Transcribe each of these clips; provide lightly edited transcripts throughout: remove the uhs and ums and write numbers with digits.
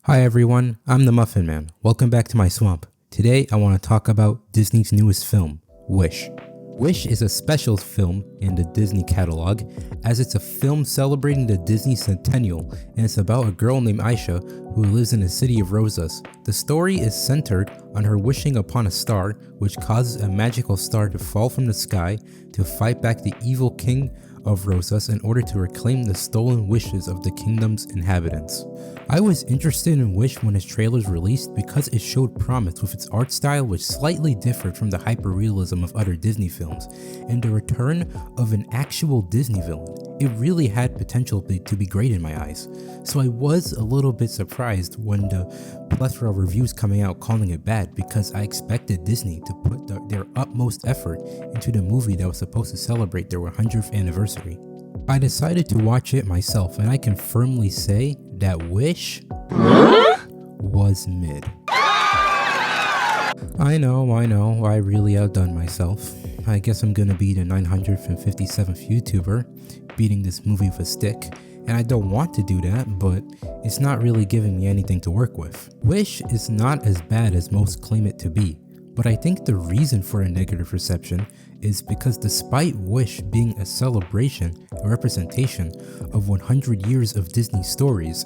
Hi everyone, I'm the Muffin Man. Welcome back to my swamp. Today I want to talk about Disney's newest film, Wish. Wish is a special film in the Disney catalog as it's a film celebrating the Disney Centennial and it's about a girl named Aisha who lives in the city of Rosas. The story is centered on her wishing upon a star which causes a magical star to fall from the sky to fight back the evil king of Rosas in order to reclaim the stolen wishes of the kingdom's inhabitants. I was interested in Wish when its trailers released because it showed promise with its art style which slightly differed from the hyper-realism of other Disney films, and the return of an actual Disney villain. It really had potential to be great in my eyes, so I was a little bit surprised when the plethora of reviews coming out calling it bad because I expected Disney to put their utmost effort into the movie that was supposed to celebrate their 100th anniversary. I decided to watch it myself and I can firmly say that Wish was mid. I know, I really outdone myself. I guess I'm gonna be the 957th YouTuber beating this movie with a stick, and I don't want to do that, but it's not really giving me anything to work with. Wish is not as bad as most claim it to be, but I think the reason for a negative reception is because despite Wish being a celebration, a representation of 100 years of Disney stories,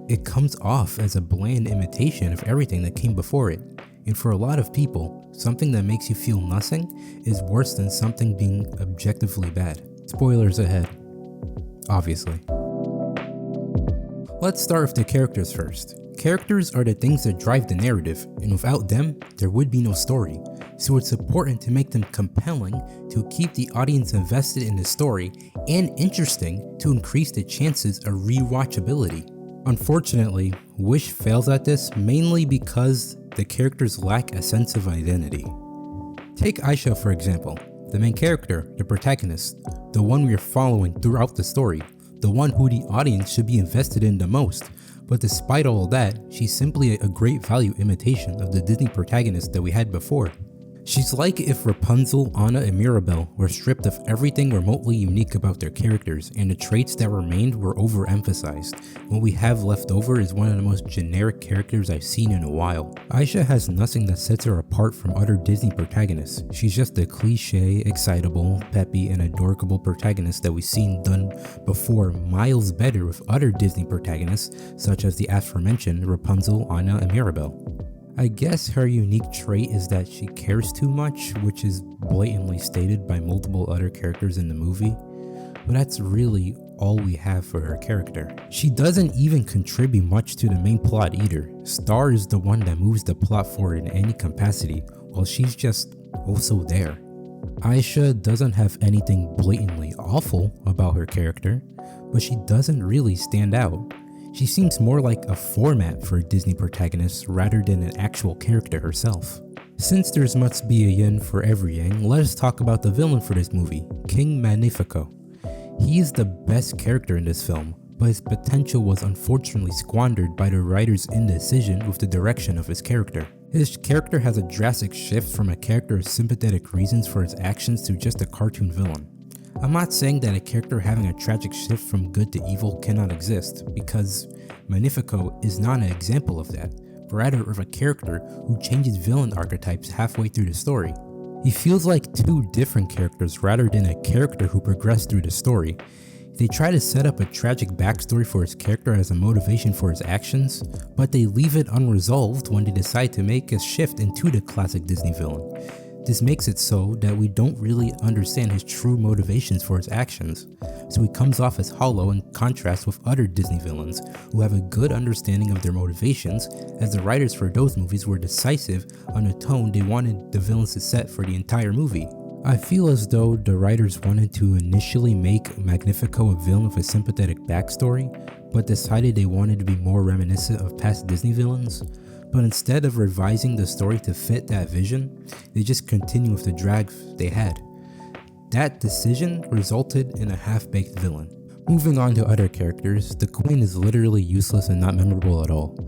it comes off as a bland imitation of everything that came before it. And for a lot of people, something that makes you feel nothing is worse than something being objectively bad. Spoilers ahead, obviously. Let's start with the characters first. Characters are the things that drive the narrative, and without them, there would be no story. So it's important to make them compelling to keep the audience invested in the story and interesting to increase the chances of rewatchability. Unfortunately, Wish fails at this mainly because the characters lack a sense of identity. Take Aisha for example, the main character, the protagonist, the one we are following throughout the story, the one who the audience should be invested in the most. But despite all of that, she's simply a great value imitation of the Disney protagonist that we had before. She's like if Rapunzel, Anna, and Mirabel were stripped of everything remotely unique about their characters and the traits that remained were overemphasized. What we have left over is one of the most generic characters I've seen in a while. Aisha has nothing that sets her apart from other Disney protagonists. She's just a cliche, excitable, peppy, and adorable protagonist that we've seen done before miles better with other Disney protagonists such as the aforementioned Rapunzel, Anna, and Mirabel. I guess her unique trait is that she cares too much, which is blatantly stated by multiple other characters in the movie, but that's really all we have for her character. She doesn't even contribute much to the main plot either. Star is the one that moves the plot forward in any capacity, while she's just also there. Aisha doesn't have anything blatantly awful about her character, but she doesn't really stand out. She seems more like a format for a Disney protagonist rather than an actual character herself. Since there must be a yin for every yang, let us talk about the villain for this movie, King Magnifico. He is the best character in this film, but his potential was unfortunately squandered by the writer's indecision with the direction of his character. His character has a drastic shift from a character with sympathetic reasons for his actions to just a cartoon villain. I'm not saying that a character having a tragic shift from good to evil cannot exist, because Magnifico is not an example of that, but rather of a character who changes villain archetypes halfway through the story. He feels like two different characters rather than a character who progressed through the story. They try to set up a tragic backstory for his character as a motivation for his actions, but they leave it unresolved when they decide to make a shift into the classic Disney villain. This makes it so that we don't really understand his true motivations for his actions, so he comes off as hollow in contrast with other Disney villains who have a good understanding of their motivations, as the writers for those movies were decisive on the tone they wanted the villains to set for the entire movie. I feel as though the writers wanted to initially make Magnifico a villain with a sympathetic backstory, but decided they wanted to be more reminiscent of past Disney villains. But instead of revising the story to fit that vision, they just continue with the drag they had. That decision resulted in a half-baked villain. Moving on to other characters, the Queen is literally useless and not memorable at all.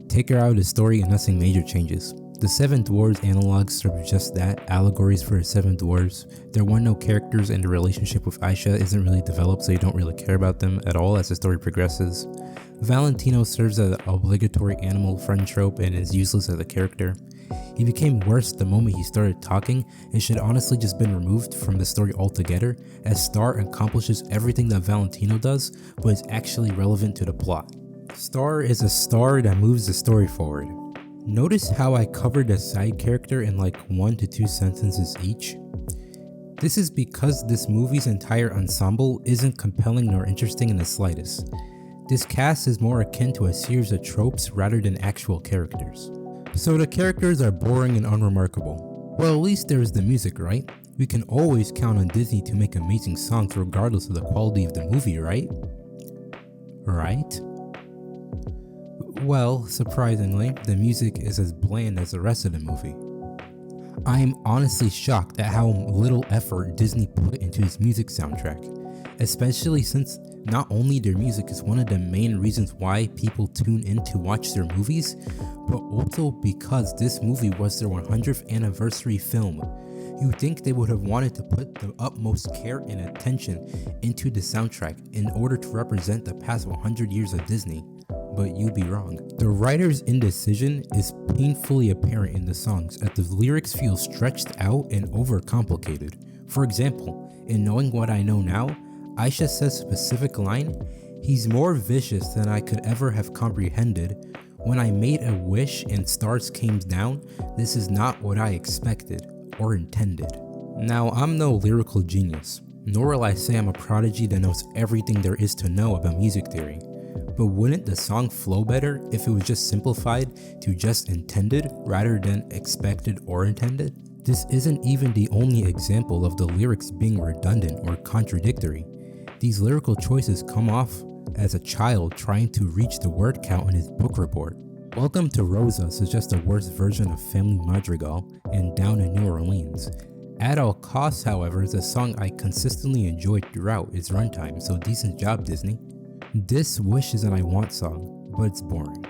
Take her out of the story and nothing major changes. The Seven Dwarves analogs serve just that, allegories for the Seven Dwarves. There were no characters and the relationship with Aisha isn't really developed, so you don't really care about them at all as the story progresses. Valentino serves as an obligatory animal friend trope and is useless as a character. He became worse the moment he started talking and should honestly just been removed from the story altogether, as Star accomplishes everything that Valentino does, but is actually relevant to the plot. Star is a star that moves the story forward. Notice how I covered a side character in like 1 to 2 sentences each? This is because this movie's entire ensemble isn't compelling nor interesting in the slightest. This cast is more akin to a series of tropes rather than actual characters. So the characters are boring and unremarkable. Well, at least there's the music, right? We can always count on Disney to make amazing songs regardless of the quality of the movie, right? Right? Well, surprisingly, the music is as bland as the rest of the movie. I am honestly shocked at how little effort Disney put into this music soundtrack, especially since not only their music is one of the main reasons why people tune in to watch their movies, but also because this movie was their 100th anniversary film. You'd think they would have wanted to put the utmost care and attention into the soundtrack in order to represent the past 100 years of Disney, but you'd be wrong. The writer's indecision is painfully apparent in the songs, as the lyrics feel stretched out and overcomplicated. For example, in Knowing What I Know Now, Aisha says a specific line, "He's more vicious than I could ever have comprehended. When I made a wish and stars came down, this is not what I expected or intended." Now, I'm no lyrical genius, nor will I say I'm a prodigy that knows everything there is to know about music theory. But wouldn't the song flow better if it was just simplified to just intended rather than expected or intended? This isn't even the only example of the lyrics being redundant or contradictory. These lyrical choices come off as a child trying to reach the word count in his book report. Welcome to Rosa suggests a worse version of Family Madrigal and Down in New Orleans. At All Costs, however, is a song I consistently enjoyed throughout its runtime, so decent job, Disney. This Wish is an I Want song, but it's boring.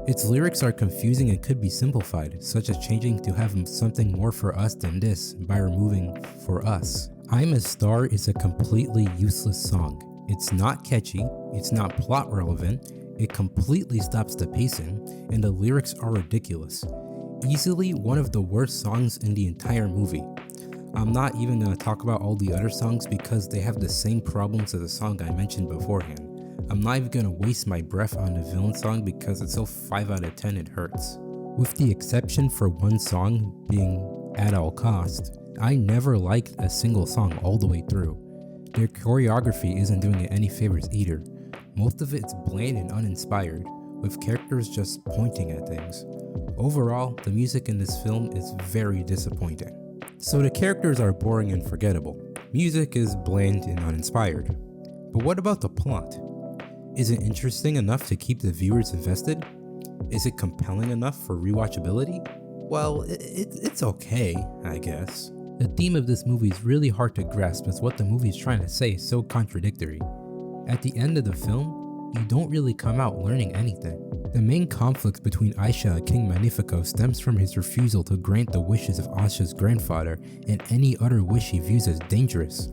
Its lyrics are confusing and could be simplified, such as changing to have something more for us than this by removing for us. I'm a Star is a completely useless song. It's not catchy, it's not plot relevant, it completely stops the pacing, and the lyrics are ridiculous. Easily one of the worst songs in the entire movie. I'm not even going to talk about all the other songs because they have the same problems as the song I mentioned beforehand. I'm not even going to waste my breath on the villain song because it's so 5 out of 10 it hurts. With the exception for one song being At All Cost, I never liked a single song all the way through. Their choreography isn't doing it any favors either. Most of it's bland and uninspired, with characters just pointing at things. Overall, the music in this film is very disappointing. So the characters are boring and forgettable. Music is bland and uninspired. But what about the plot? Is it interesting enough to keep the viewers invested? Is it compelling enough for rewatchability? Well, it's okay, I guess. The theme of this movie is really hard to grasp as what the movie is trying to say is so contradictory. At the end of the film, you don't really come out learning anything. The main conflict between Aisha and King Magnifico stems from his refusal to grant the wishes of Aisha's grandfather and any other wish he views as dangerous.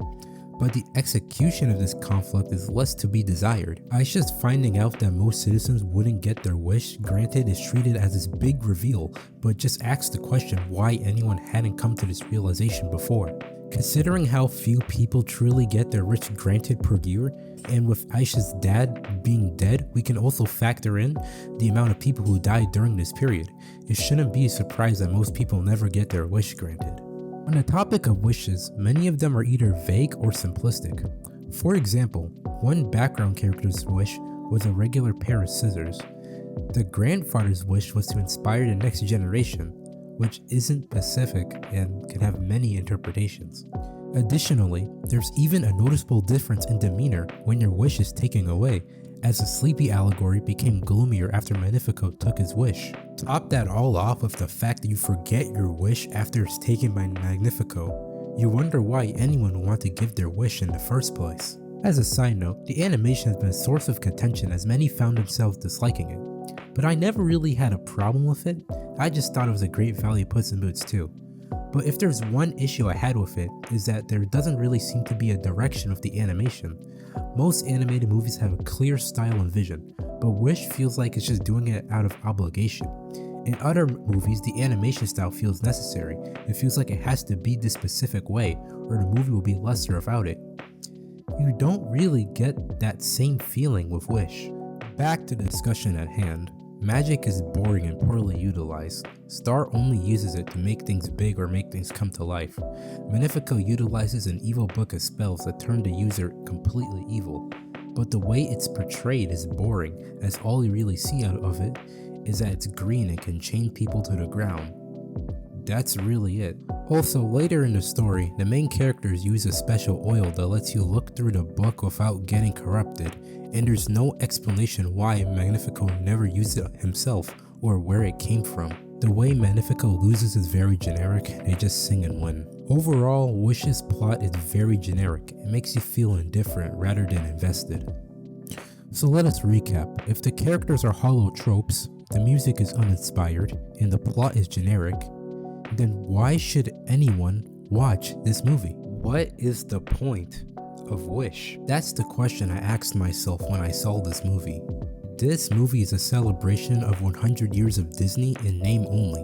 But the execution of this conflict is less to be desired. Aisha's finding out that most citizens wouldn't get their wish granted is treated as this big reveal, but just asks the question why anyone hadn't come to this realization before. Considering how few people truly get their wish granted per year, and with Aisha's dad being dead, we can also factor in the amount of people who died during this period. It shouldn't be a surprise that most people never get their wish granted. On the topic of wishes, many of them are either vague or simplistic. For example, one background character's wish was a regular pair of scissors. The grandfather's wish was to inspire the next generation, which isn't specific and can have many interpretations. Additionally, there's even a noticeable difference in demeanor when your wish is taken away, as the sleepy allegory became gloomier after Magnifico took his wish. Top that all off with the fact that you forget your wish after it's taken by Magnifico. You wonder why anyone would want to give their wish in the first place. As a side note, the animation has been a source of contention as many found themselves disliking it. but I never really had a problem with it. I just thought it was a great value Puss in Boots too. But if there's one issue I had with it, is that there doesn't really seem to be a direction of the animation. Most animated movies have a clear style and vision, but Wish feels like it's just doing it out of obligation. In other movies, the animation style feels necessary. It feels like it has to be this specific way, or the movie will be lesser without it. You don't really get that same feeling with Wish. Back to the discussion at hand. Magic is boring and poorly utilized. Star only uses it to make things big or make things come to life. Malefico utilizes an evil book of spells that turn the user completely evil. But the way it's portrayed is boring, as all you really see out of it is that it's green and can chain people to the ground. That's really it. Also, later in the story, the main characters use a special oil that lets you look through the book without getting corrupted, and there's no explanation why Magnifico never used it himself or where it came from. The way Magnifico loses is very generic, they just sing and win. Overall, Wish's plot is very generic. It makes you feel indifferent rather than invested. So let us recap. If the characters are hollow tropes, the music is uninspired, and the plot is generic, then why should anyone watch this movie? What is the point of Wish? That's the question I asked myself when I saw this movie. This movie is a celebration of 100 years of Disney in name only.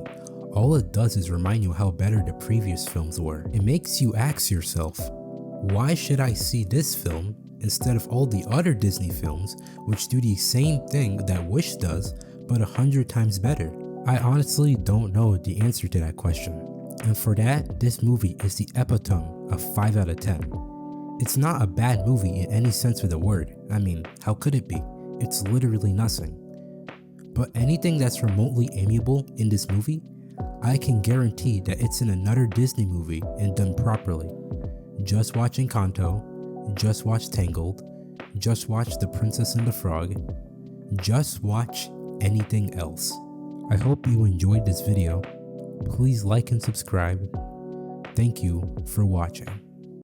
All it does is remind you how better the previous films were. It makes you ask yourself, why should I see this film instead of all the other Disney films which do the same thing that Wish does, but 100 times better? I honestly don't know the answer to that question. And for that, this movie is the epitome of 5 out of 10. It's not a bad movie in any sense of the word. I mean, how could it be? It's literally nothing. But anything that's remotely amiable in this movie, I can guarantee that it's in another Disney movie and done properly. Just watch Encanto, just watch Tangled, just watch The Princess and the Frog, just watch anything else. I hope you enjoyed this video. Please like and subscribe. Thank you for watching.